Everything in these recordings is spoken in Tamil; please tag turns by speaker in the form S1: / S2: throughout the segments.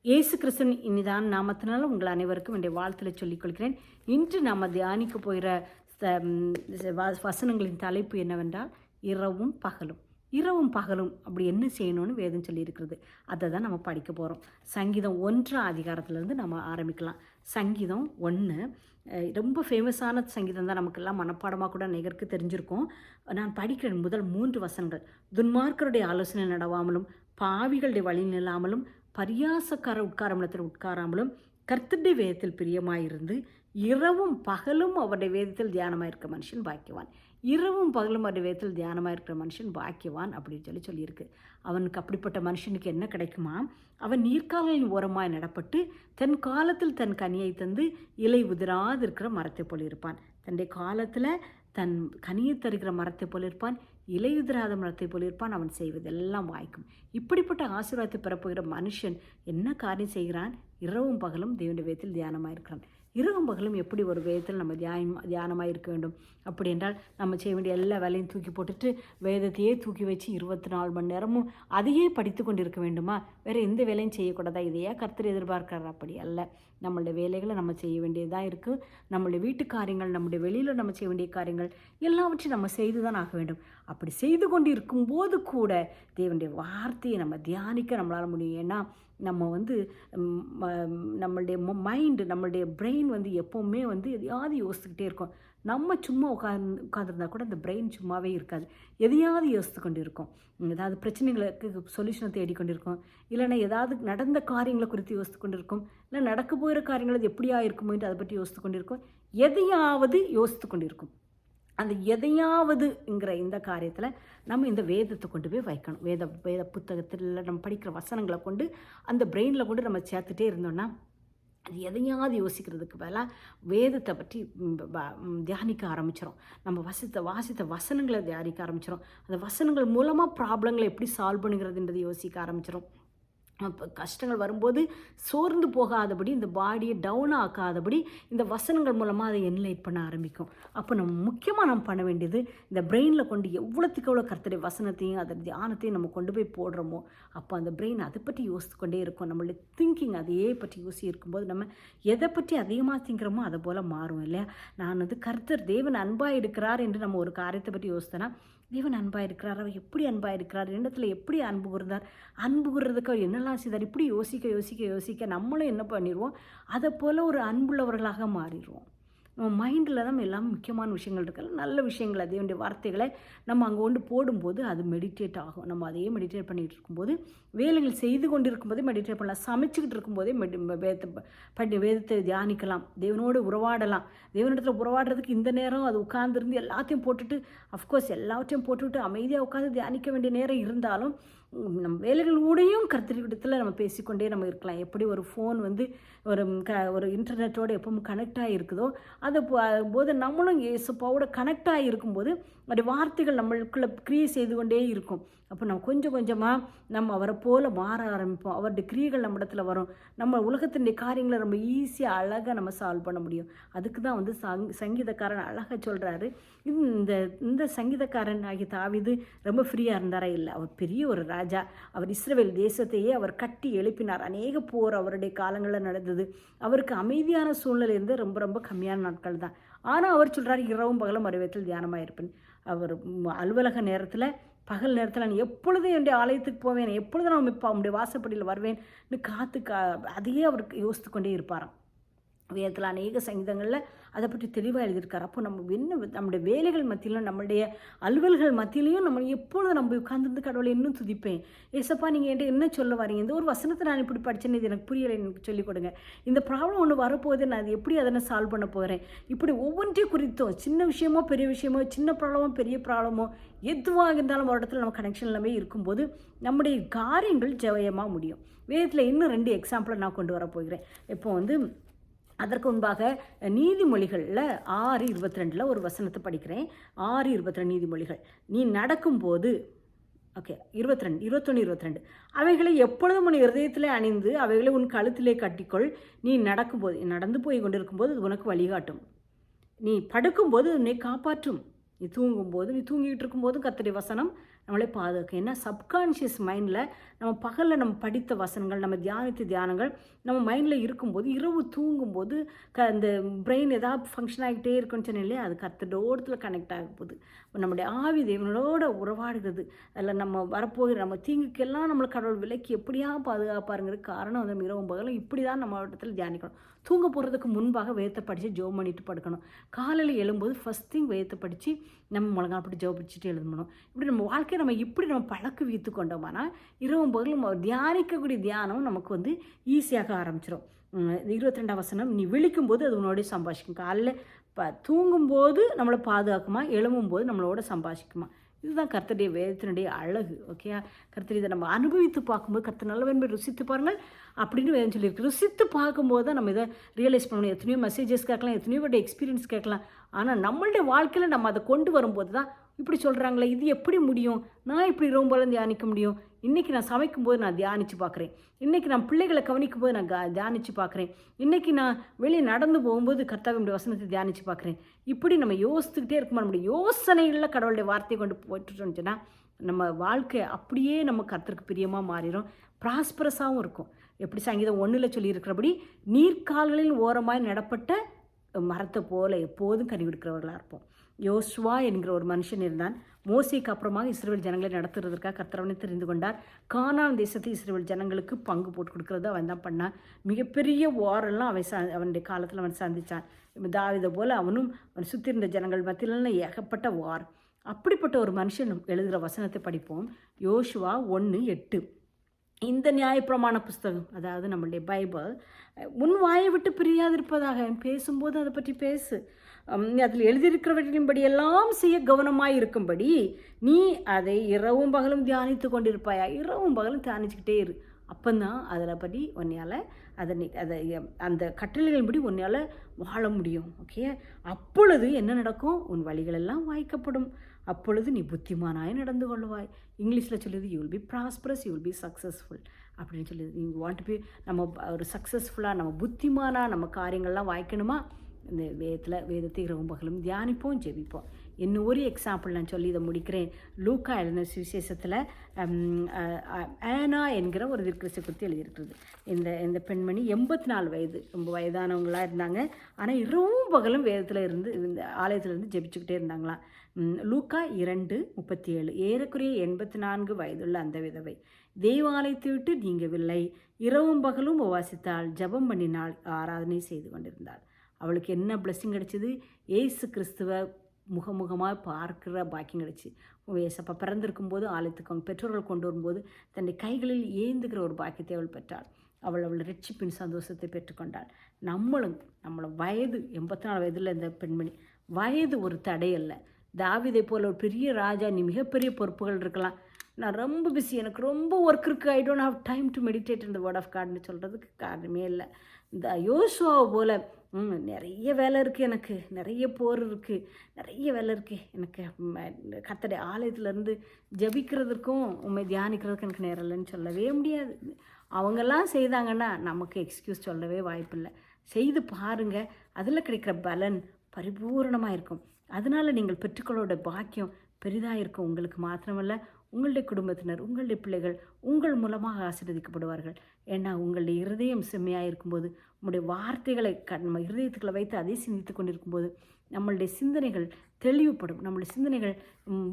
S1: இயேசு கிறிஸ்துவின் இனிதான நாமத்தினால உங்கள் அனைவருக்கும் என்னுடைய வாழ்த்துல சொல்லிக் கொள்கிறேன். இன்று நாம் தியானிக்க போகிற வசனங்களின் தலைப்பு என்னவென்றால் இரவும் பகலும். இரவும் பகலும் அப்படி என்ன செய்யணும்னு வேதம் சொல்லியிருக்கிறது. அதை தான் நம்ம படிக்க போகிறோம். சங்கீதம் 1 அதிகாரத்திலேருந்து நம்ம ஆரம்பிக்கலாம். சங்கீதம் 1 ரொம்ப ஃபேமஸான சங்கீதம் தான், நமக்கெல்லாம் மனப்பாடமாக கூட நிகருக்கு தெரிஞ்சிருக்கும். நான் படிக்கிறேன் முதல் 3 வசனங்கள். துன்மார்க்கருடைய ஆலோசனை நடவாமலும் பாவிகளுடைய வழி நில்லாமலும் பரியாசக்கார உட்காரமிடத்தில் உட்காராமலும் கர்த்தருடைய வேதத்தில் பிரியமாயிருந்து இரவும் பகலும் அவருடைய வேதத்தில் தியானமாயிருக்க மனுஷன் பாக்கியவான். இரவும் பகலும் அவருடைய வேதத்தில் தியானமாயிருக்கிற மனுஷன் பாக்கியவான் அப்படின்னு சொல்லியிருக்கு. அவனுக்கு அப்படிப்பட்ட மனுஷனுக்கு என்ன கிடைக்குமா? அவன் நீர்க்கால்களின் ஓரமாய் நடப்பட்டு தன் காலத்தில் தன் கனியை தந்து இலை உதிராது இருக்கிற மரத்தை போல் இருப்பான். தன்னுடைய காலத்தில் தன் கனியை தருகிற மரத்தை போல் இருப்பான், இலையுதிராத மரத்தை போல் இருப்பான். அவன் செய்வதெல்லாம் வாய்க்கும். இப்படிப்பட்ட ஆசீர்வாதத்தை பெறப்போகிற மனுஷன் என்ன காரியம் செய்கிறான்? இரவும் பகலும் தேவனுடைய வேதத்தில் தியானமாக இருக்கிறான். இரவும் பகலும் எப்படி ஒரு வேதத்தில் நம்ம தியானமாக இருக்க வேண்டும்? அப்படி என்றால் நம்ம செய்ய வேண்டிய எல்லா வேலையும் தூக்கி போட்டுட்டு வேதத்தையே தூக்கி வச்சு 24 மணி நேரமும் அதையே படித்து கொண்டு இருக்க வேண்டுமா? வேறு எந்த வேலையும் செய்யக்கூடாதா? இதையா கர்த்தர் எதிர்பார்க்கிறார்? அப்படி அல்ல. நம்மளுடைய வேலைகளை நம்ம செய்ய வேண்டியதாக இருக்குது. நம்மளுடைய வீட்டு காரியங்கள், நம்முடைய வெளியில் நம்ம செய்ய வேண்டிய காரியங்கள் எல்லாவற்றையும் நம்ம செய்து தான் ஆக வேண்டும். அப்படி செய்து கொண்டு இருக்கும்போது கூட தேவனுடைய வார்த்தையை நம்ம தியானிக்க நம்மளால் முடியும். ஏன்னா நம்ம நம்மளுடைய மைண்டு, நம்மளுடைய பிரெயின் எப்போவுமே எதையாவது யோசிச்சுக்கிட்டே இருக்கும். நம்ம சும்மா உட்காந்துருந்தா கூட அந்த பிரெயின் சும்மாவே இருக்காது, எதையாவது யோசித்து கொண்டு இருக்கும். ஏதாவது பிரச்சனைகளுக்கு சொல்யூஷனை தேடிக்கொண்டிருக்கும், இல்லைன்னா ஏதாவது நடந்த காரியங்களை குறித்து யோசித்து கொண்டு இருக்கும், இல்லை நடக்க போகிற காரியங்கள் அது எப்படியா இருக்குமோன்ட்டு அதை பற்றி யோசித்து கொண்டிருக்கும், எதையாவது யோசித்து கொண்டிருக்கும். அந்த எதையாவதுங்கிற இந்த காரியத்தில் நம்ம இந்த வேதத்தை கொண்டு போய் வைக்கணும். வேத புத்தகத்தில் நம்ம படிக்கிற வசனங்களை கொண்டு அந்த பிரெயினில் கொண்டு நம்ம சேர்த்துட்டே இருந்தோம்னா அது எதையாவது யோசிக்கிறதுக்கு பதிலாக வேதத்தை பற்றி தியானிக்க ஆரம்பிச்சிடும். நம்ம வாசித்த வசனங்களை தியானிக்க ஆரம்பிச்சிடும். அந்த வசனங்கள் மூலமாக ப்ராப்ளங்களை எப்படி சால்வ் பண்ணுகிறதுன்றதை யோசிக்க ஆரம்பிச்சிடும். இப்போ கஷ்டங்கள் வரும்போது சோர்ந்து போகாதபடி, இந்த பாடியை டவுன் ஆக்காதபடி இந்த வசனங்கள் மூலமாக அதை என்லைட் பண்ண ஆரம்பிக்கும். அப்போ நம்ம பண்ண வேண்டியது, இந்த பிரெயினில் கொண்டு எவ்வளோத்துக்கு எவ்வளோ கர்த்தருடைய வசனத்தையும் அதை தியானத்தையும் நம்ம கொண்டு போய் போடுறோமோ அப்போ அந்த பிரெயின் அதை பற்றி யோசித்து கொண்டே இருக்கும். நம்மளுடைய திங்கிங் அதையே பற்றி யோசி இருக்கும்போது நம்ம எதை பற்றி அதிகமாக திங்கிறோமோ அதை போல் மாறும் இல்லையா? நான் கர்த்தர் தேவன் அன்பாக இருக்கிறார் என்று நம்ம ஒரு காரியத்தை பற்றி யோசித்தேன்னா, தேவன் அன்பாக இருக்கிறார், அவர் எப்படி அன்பாக இருக்கிறார், இடத்துல எப்படி அன்பு கூர்ந்தார், அன்பு கூறுறதுக்கு அவர் என்னெல்லாம் செய்தார், இப்படி யோசிக்க நம்மளும் என்ன பண்ணிடுவோம்? அதை போல் ஒரு அன்புள்ளவர்களாக மாறிடுவோம். நம்ம மைண்டில் தான் எல்லாமே முக்கியமான விஷயங்கள் இருக்குல்ல, நல்ல விஷயங்கள், அதே வேண்டிய வார்த்தைகளை நம்ம அங்கே கொண்டு போடும்போது அது மெடிடேட் ஆகும். நம்ம அதையே மெடிடேட் பண்ணிகிட்டு இருக்கும்போது, வேலைகள் செய்து கொண்டு இருக்கும்போதே மெடிடேட் பண்ணலாம், சமைச்சிக்கிட்டு இருக்கும்போதே வேதத்தை தியானிக்கலாம், தேவனோடு உறவாடலாம். தேவனிடத்தில் உறவாடுறதுக்கு இந்த நேரம் அது உட்கார்ந்துருந்து எல்லாத்தையும் போட்டுட்டு, அஃப்கோர்ஸ் எல்லாத்தையும் போட்டுவிட்டு அமைதியாக உட்காந்து தியானிக்க வேண்டிய நேரம் இருந்தாலும் நம்ம வேலைகளோடையும் கர்த்தரிடத்தில் நம்ம பேசிக்கொண்டே நம்ம இருக்கலாம். எப்படி ஒரு ஃபோன் ஒரு இன்டர்நெட்டோடு எப்பவும் கனெக்ட் ஆகிருக்குதோ அது போது நம்மளும் இயேசுப்பாவோட கனெக்ட் ஆகிருக்கும்போது அது வார்த்தைகள் நம்மளுக்குள்ளே கிரியை செய்து கொண்டே இருக்கும். அப்போ நம்ம கொஞ்சம் கொஞ்சமாக நம்ம அவரை போல் மாற ஆரம்பிப்போம். அவருடைய கிரியைகள் நம்ம இடத்துல வரும். நம்ம உலகத்தினுடைய காரியங்களை ரொம்ப ஈஸியாக அழகாக நம்ம சால்வ் பண்ண முடியும். அதுக்கு தான் சங்கீதக்காரன் அழகாக சொல்கிறாரு. இந்த சங்கீதக்காரன் ஆகிய தாவீது ரொம்ப ஃப்ரீயாக இருந்தாரா? இல்லை, அவர் பெரிய ஒரு ராஜா. அவர் இஸ்ரவேல் தேசத்தையே அவர் கட்டி எழுப்பினார். அநேக போர் அவருடைய காலங்களில் நடந்தது. அவருக்கு அமைதியான சூழ்நிலை இருந்து ரொம்ப ரொம்ப கம்மியான நாட்கள் தான். ஆனால் அவர் சொல்கிறார், இரவும் பகலும் அறிவத்தில் தியானமாக இருப்பேன். அவர் அலுவலக நேரத்தில், பகல் நேரத்தில் நான் எப்பொழுதும் என்னுடைய ஆலயத்துக்கு போவேன், எப்பொழுதும் நான் இப்போ அவனுடைய வாசப்படியில் வருவேன்னு அதையே அவருக்கு யோசித்து கொண்டே இருப்பாராம். வேதத்தில் அநேக சங்கீதங்களில் அதை பற்றி தெளிவாக எழுதியிருக்கார். அப்போ நம்முடைய வேலைகள் மத்தியிலும், நம்மளுடைய அலுவல்கள் மத்தியிலையும் நம்ம எப்பொழுதும் நம்ம உட்கார்ந்து கடவுளை இன்னும் துதிப்பேன், ஏசப்பா நீங்கள் என்கிட்ட என்ன சொல்ல வரீங்க, இந்த ஒரு வசனத்தை நான் இப்படி படித்தேன்னு இது எனக்கு புரியலை, எனக்கு சொல்லிக் கொடுங்க, இந்த ப்ராப்ளம் ஒன்று வரப்போகுது, நான் அது எப்படி அதை சால்வ் பண்ண போகிறேன், இப்படி ஒவ்வொன்றையும் குறித்தோம், சின்ன விஷயமோ பெரிய விஷயமோ, சின்ன ப்ராப்ளமோ பெரிய ப்ராப்ளமோ எதுவாக இருந்தாலும் ஒரு இடத்துல நம்ம கனெக்ஷன் எல்லாமே இருக்கும்போது நம்முடைய காரியங்கள் ஜெயமாக முடியும். வேதத்தில் இன்னும் 2 எக்ஸாம்பிளை நான் கொண்டு வர போகிறேன். இப்போ அதற்கு முன்பாக நீதிமொழிகளில் 6:22 ஒரு வசனத்தை படிக்கிறேன். 6:22 நீதிமொழிகள். நீ நடக்கும்போது 21-22 அவைகளை எப்பொழுதும் உன் இருதயத்திலே அணிந்து அவைகளை உன் கழுத்திலே கட்டிக்கொள். நீ நடந்து போய் கொண்டிருக்கும்போது அது உனக்கு வழிகாட்டும். நீ படுக்கும்போது உன்னை காப்பாற்றும். நீ தூங்கிக்கிட்டு இருக்கும்போதும் கர்த்தருடைய வசனம் நம்மளே பாதுகாக்கும். ஏன்னா சப்கான்ஷியஸ் மைண்டில் நம்ம பகலில் நம்ம படித்த வசனங்கள், நம்ம தியானங்கள் நம்ம மைண்டில் இருக்கும்போது இரவு தூங்கும்போது இந்த பிரெயின் ஏதாவது ஃபங்க்ஷன் ஆகிட்டே இருக்குன்னு சொன்னேன் இல்லையா, அது கர்த்தரோடத்தில் கனெக்ட் ஆக போகுது. நம்முடைய ஆவி தேவனோட உறவாடுகிறது. அதில் நம்ம வரப்போகிற நம்ம தீங்குக்கெல்லாம் நம்மளை கடவுள் விலைக்கு எப்படியா பாதுகாப்பாருங்கிறது காரணம் வந்து இரவும் பகலும் இப்படி தான் நம்ம இடத்துல தியானிக்கணும். தூங்க போகிறதுக்கு முன்பாக வேதத்தை படித்து ஜெபம் பண்ணிட்டு படுக்கணும். காலையில் எழும்போது ஃபஸ்ட் திங் வேதத்தை படித்து நம்ம முழங்கால் போட்டு ஜெபம் படிச்சுட்டு எழுதணும். இப்படி நம்ம வாழ்க்கையை நம்ம இப்படி நம்ம பழக்க வைத்து கொண்டோம்னா இரவும் பகலும் தியானிக்கக்கூடிய தியானம் நமக்கு வந்து ஈஸியாக ஆரம்பிச்சிடும். 22ஆம் வசனம், நீ விழிக்கும்போது அது உன்னோடய சம்பாஷிக்கும். காலையில் தூங்கும்போது நம்மளை பாதுகாக்குமா, எழும்பும்போது நம்மளோட சம்பாஷிக்குமா. இதுதான் கர்த்தருடைய வேதத்தினுடைய அழகு. ஓகே, கர்த்தர் இதை நம்ம அனுபவித்து பார்க்கும்போது கர்த்தர் நல்லவன் ருசித்து பாருங்கள் அப்படின்னு வேதம் சொல்லியிருக்கு. ருசித்து பார்க்கும்போது தான் நம்ம இதை ரியலைஸ் பண்ணணும். எத்தனையோ மெசேஜஸ் கேட்கலாம், எத்தனையோ எக்ஸ்பீரியன்ஸ் கேட்கலாம். ஆனால் நம்மளுடைய வாழ்க்கையில் நம்ம அதை கொண்டு வரும்போது தான் இப்படி சொல்கிறாங்களே, இது எப்படி முடியும், நான் இப்படி ரொம்ப தியானிக்க முடியும். இன்றைக்கி நான் சமைக்கும்போது நான் தியானித்து பார்க்குறேன். இன்றைக்கி நான் பிள்ளைகளை கவனிக்கும் போது நான் தியானித்து பார்க்குறேன். இன்றைக்கி நான் வெளியே நடந்து போகும்போது கர்த்தாவினுடைய வசனத்தை தியானித்து பார்க்குறேன். இப்படி நம்ம யோசித்துக்கிட்டே இருக்கும்போது நம்முடைய யோசனைகளில் கடவுளுடைய வார்த்தையை கொண்டு போட்டுட்டோம்னு சொன்னால் நம்ம வாழ்க்கை அப்படியே நம்ம கர்த்தருக்கு பிரியமாக மாறிடும், ப்ராஸ்பரஸாகவும் இருக்கும். எப்படி சங்கீதம் 1 சொல்லியிருக்கிறபடி நீர்க்கால்களில் ஓரமாய் நடப்பட்ட மரத்தை போல எப்போதும் கனி கொடுக்கிறவர்களாக இருப்போம். யோசுவா என்கிற ஒரு மனுஷன் இருந்தான். மோசேக்கு அப்புறமாக இஸ்ரவேல் ஜனங்களை நடத்துறதுக்காக கர்த்தரவனை தெரிந்து கொண்டார். கானான் தேசத்தை இஸ்ரவேல் ஜனங்களுக்கு பங்கு போட்டு கொடுக்குறத அவன் தான் பண்ணான். மிகப்பெரிய வாரெல்லாம் அவனுடைய காலத்தில் அவன் சந்தித்தான். தாவீதை போல் அவனும் அவன் சுற்றி இருந்த ஜனங்கள் மத்தியிலாம் ஏகப்பட்ட வார். அப்படிப்பட்ட ஒரு மனுஷன் எழுதுகிற வசனத்தை படிப்போம். யோசுவா 1:8. இந்த நியாயப்பிரமாண புஸ்தகம், அதாவது நம்மளுடைய பைபிள், உன் வாயை விட்டு பிரியாதிருப்பதாக. பேசும்போது அதை பற்றி பேசு. அதில் எழுதியிருக்கிறவற்றின்படி எல்லாம் செய்ய கவனமாக இருக்கும்படி நீ அதை இரவும் பகலும் தியானித்து கொண்டிருப்பாயா. இரவும் பகலும் தியானிச்சுக்கிட்டே இரு. அப்போதான் அதில் படி உன்னையால் அதை அந்த கட்டளைகளின்படி உன்னால் வாழ முடியும். ஓகே, அப்பொழுது என்ன நடக்கும், உன் வழிகளெல்லாம் வாய்க்கப்படும். அப்பொழுது நீ புத்திமானாய் நடந்து கொள்வாய். இங்கிலீஷில் சொல்லுது, you will be prosperous, you will be successful அப்படின்னு சொல்லுது. யூ வாண்ட் டு பி, நம்ம ஒரு சக்ஸஸ்ஃபுல்லாக நம்ம புத்திமானாக நம்ம காரியங்கள்லாம் வாய்க்கணுமா, இந்த வேதத்தை இரவும் பகலும் தியானிப்போம், ஜெபிப்போம். இன்னும் ஒரு எக்ஸாம்பிள் நான் சொல்லி இதை முடிக்கிறேன். லூக்கா எழுதின சுவிசேஷத்தில் ஆனா என்கிற ஒரு தீர்க்கதரிசி குறித்து எழுதியிருக்கிறது. இந்த பெண்மணி 84 வயது, ரொம்ப வயதானவங்களாக இருந்தாங்க. ஆனால் இரவும் பகலும் வேதத்தில் இருந்து இந்த ஆலயத்தில் இருந்து ஜெபிச்சுக்கிட்டே இருந்தாங்களாம். லூக்கா 2:37. ஏறக்குறைய 84 வயதுள்ள அந்த விதவை தேவாலயத்தை விட்டு நீங்கவில்லை, இரவும் பகலும் உபவாசித்தாள், ஜெபம் பண்ணினாள், ஆராதனை செய்து கொண்டிருந்தாள். அவளுக்கு என்ன பிளெஸ்ஸிங் கிடச்சிது, ஏசு கிறிஸ்துவை முகமுகமாக பார்க்குற பாக்கியம் கிடச்சி. ஏசப்பா பிறந்திருக்கும்போது ஆலயத்துக்கு அவங்க பெற்றோர்கள் கொண்டு வரும்போது தன்னுடைய கைகளில் ஏந்துகிற ஒரு பாக்கியத்தை அவள் பெற்றாள். அவள் ரட்சிப்பின் சந்தோஷத்தை பெற்றுக்கொண்டாள். நம்மளை வயது 84 வயதில் இந்த பெண்மணி, வயது ஒரு தடையல்ல. தாவீதை போல் ஒரு பெரிய ராஜா, நீ மிகப்பெரிய பொறுப்புகள் இருக்கலாம், நான் ரொம்ப பிஸி, எனக்கு ரொம்ப ஒர்க் இருக்குது, I don't have time to meditate in the word of காட்னு சொல்கிறதுக்கு காரணமே இல்லை. இந்த யோசுவாவை போல் நிறைய வேலை இருக்குது, எனக்கு நிறைய போர் இருக்குது, நிறைய வேலை இருக்குது, எனக்கு கர்த்தருடைய ஆலயத்திலேருந்து ஜபிக்கிறதுக்கும் உண்மை தியானிக்கிறதுக்கும் எனக்கு நேரம் இல்லைன்னு சொல்லவே முடியாது. அவங்கெல்லாம் செய்தாங்கன்னா நமக்கு எக்ஸ்கியூஸ் சொல்லவே வாய்ப்பில்லை. செய்து பாருங்கள், அதில் கிடைக்கிற பலன் பரிபூர்ணமாக இருக்கும். அதனால் நீங்கள் பெற்றுக்கொள்ளோட பாக்கியம் பெரிதாக இருக்கும். உங்களுக்கு மாத்திரமல்ல, உங்களுடைய குடும்பத்தினர், உங்களுடைய பிள்ளைகள் உங்கள் மூலமாக ஆசீர்வதிக்கப்படுவார்கள். ஏன்னா உங்களுடைய இருதயம் செம்மையாக இருக்கும்போது, உங்களுடைய வார்த்தைகளை நம்ம இருதயத்துக்களை வைத்து அதை சிந்தித்து கொண்டிருக்கும்போது நம்மளுடைய சிந்தனைகள் தெளிவுபடும். நம்மளுடைய சிந்தனைகள்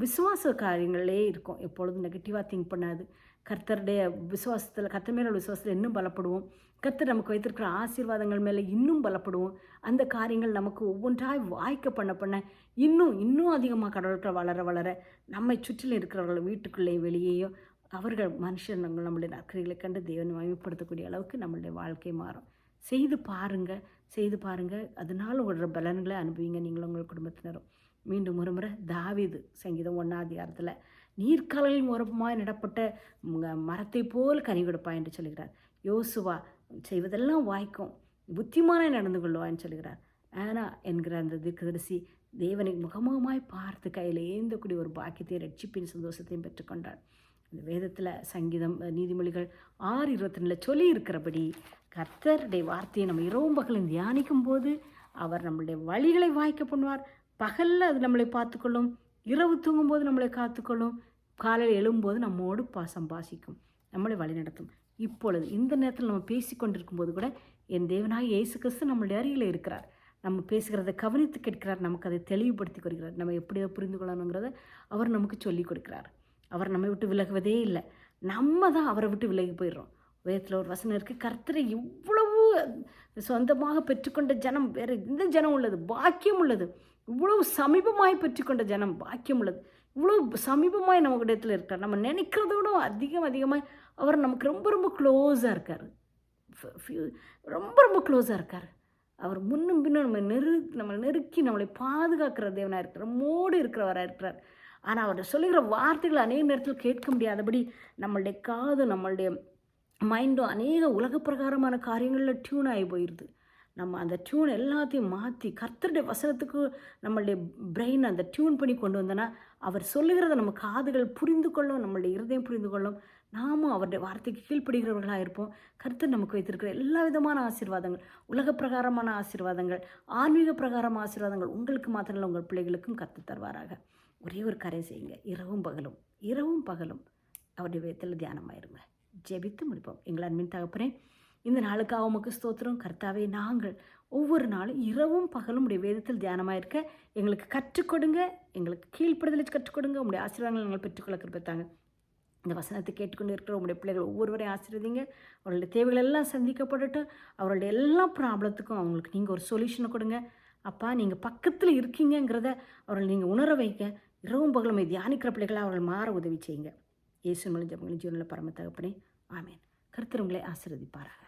S1: விசுவாச காரியங்களே இருக்கும். எப்பொழுதும் நெகட்டிவாக திங்க் பண்ணாது. கர்த்தருடைய விசுவாசத்தில், கர்த்தர் மேலே விசுவாசத்தில் இன்னும் பலப்படுவோம். கர்த்தர் நமக்கு வைத்திருக்கிற ஆசீர்வாதங்கள் மேலே இன்னும் பலப்படுவோம். அந்த காரியங்கள் நமக்கு ஒவ்வொன்றாய் வாய்க்க பண்ண இன்னும் அதிகமாக கடவுள்கள் வளர நம்மை சுற்றிலும் இருக்கிறவர்கள் வீட்டுக்குள்ளே வெளியேயோ அவர்கள் மனுஷங்கள் நம்மளுடைய நற்கிரிகளை கண்டு தேவனை மகிமைப்படுத்தக்கூடிய அளவுக்கு நம்மளுடைய வாழ்க்கை மாறும். செய்து பாருங்கள். அதனால் ஒரு பலன்களை அனுபவிங்க நீங்களும் உங்கள் குடும்பத்தினரும். மீண்டும் ஒரு முறை தாவீது சங்கீதம் 1 நீர்க்கால்களின் ஓரமாய் நடப்பட்ட மரத்தை போல் கனி கொடுப்பாய் என்று சொல்கிறார். யோசுவா செய்வதெல்லாம் வாய்க்கும், புத்திமானாய் நடந்து கொள்வான்னு சொல்கிறார். ஆனா என்கிற அந்த தீர்க்கதரிசி தேவனை முகமுகமாய் பார்த்து கையில் ஏந்தக்கூடிய ஒரு பாக்கியத்தை, ரட்சிப்பின் சந்தோஷத்தையும் பெற்றுக்கொண்டார். இந்த வேதத்தில் சங்கீதம், நீதிமொழிகள் 6:22 சொல்லி இருக்கிறபடி கர்த்தருடைய வார்த்தையை நம்ம இரவும் பகலும் தியானிக்கும் போது அவர் நம்மளுடைய வழிகளை வாய்க்க பண்ணுவார். பகலில் அது நம்மளை பார்த்துக்கொள்ளும், இரவு தூங்கும்போது நம்மளை காத்துக்கொள்ளும். காலையில் எழும்போது நம்மோடு சம்பாஷிக்கும், நம்மளை வழிநடத்தும். இப்பொழுது இந்த நேரத்தில் நம்ம பேசி கொண்டிருக்கும்போது கூட என் தேவனாய் இயேசு கிறிஸ்து நம்மளுடைய அருகில் இருக்கிறார். நம்ம பேசுகிறத கவனித்து கேட்கிறார், நமக்கு அதை தெளிவுபடுத்தி கொடுக்கிறார். நம்ம எப்படியோ புரிந்து கொள்ளணுங்கிறத அவர் நமக்கு சொல்லிக் கொடுக்கிறார். அவர் நம்மை விட்டு விலகுவதே இல்லை, நம்ம தான் அவரை விட்டு விலகி போயிடுறோம். வேதத்தில் ஒரு வசனம் இருக்குது, கர்த்தரை இவ்வளவு சொந்தமாக பெற்றுக்கொண்ட ஜனம் வேறு எந்த ஜனம் உள்ளது, பாக்கியம் உள்ளது. இவ்வளவு சமீபமாய் பெற்றுக்கொண்ட ஜனம் பாக்கியம் உள்ளது. இவ்வளோ சமீபமாய் நம்ம இடத்துல இருக்கார். நம்ம நினைக்கிறதோட அதிகமாக அவர் நமக்கு ரொம்ப ரொம்ப க்ளோஸாக இருக்கார். ரொம்ப ரொம்ப க்ளோஸாக இருக்கார். அவர் முன்னும் பின்னும் நம்மளை நெருக்கி நம்மளை பாதுகாக்கிற தேவனாக இருக்கிறார், நம்மோடு இருக்கிறவராக இருக்கிறார். ஆனால் அவர் சொல்லுகிற வார்த்தைகள் அநேக நேரத்தில் கேட்க முடியாதபடி நம்மளுடைய காது நம்மளுடைய மைண்டும் அநேக உலக பிரகாரமான காரியங்களில் டியூன் ஆகி போயிடுது. நம்ம அந்த டியூன் எல்லாத்தையும் மாற்றி கர்த்தருடைய வசனத்துக்கு நம்மளுடைய பிரெயின் அந்த டியூன் பண்ணி கொண்டு வந்தோன்னா அவர் சொல்லுகிறத நம்ம காதுகள் புரிந்து கொள்ளும், நம்மளுடைய இருதயம் புரிந்து கொள்ளும். நாமும் அவருடைய வார்த்தைக்கு கீழ்ப்படுகிறவர்களாக இருப்போம். கர்த்தர் நமக்கு வைத்திருக்கிற எல்லா விதமான ஆசீர்வாதங்கள், உலக பிரகாரமான ஆசீர்வாதங்கள், ஆன்மீக பிரகாரமான ஆசீர்வாதங்கள் உங்களுக்கு மாத்திரம் இல்லை, உங்கள் பிள்ளைகளுக்கும் கர்த்தர் தருவாராக. ஒரே ஒரு காரியம் செய்யுங்க, இரவும் பகலும் அவருடைய வேதத்தில் தியானமாயிருங்க. ஜெபித்து முடிப்போம். எங்கள் அன்பின் தகப்பனே, இந்த நாளுக்காக உமக்கு ஸ்தோத்திரம். கர்த்தாவே, நாங்கள் ஒவ்வொரு நாளும் இரவும் பகலும் உடைய வேதத்தில் தியானமாக இருக்க எங்களுக்கு கற்றுக் கொடுங்க, எங்களுக்கு கீழ்ப்படுதலை கற்றுக் கொடுங்க. உங்களுடைய ஆசீர்வாதங்களை நாங்கள் பெற்றுக்கொள்ள கிருபைத்தாங்க. இந்த வசனத்தை கேட்டுக்கொண்டு இருக்கிற உங்களுடைய பிள்ளைகள் ஒவ்வொருவரையும் ஆசீர்வதிங்க. அவர்களுடைய தேவைகள் எல்லாம் சந்திக்கப்படட்டும். அவர்களுடைய எல்லா ப்ராப்ளத்துக்கும் அவங்களுக்கு நீங்கள் ஒரு சொல்யூஷனை கொடுங்க. அப்பா, நீங்கள் பக்கத்தில் இருக்கீங்கிறத அவர்கள் நீங்கள் உணர வைக்க இரவும் பகலுமே தியானிக்கிற பிள்ளைகளை அவர்கள் மாற உதவி செய்யுங்க. இயேசு மூலம் ஜெபங்களை ஜீவனில் பரம தகப்பனே, ஆமேன். கர்த்தர் உங்களை ஆசீர்வதிப்பாராக.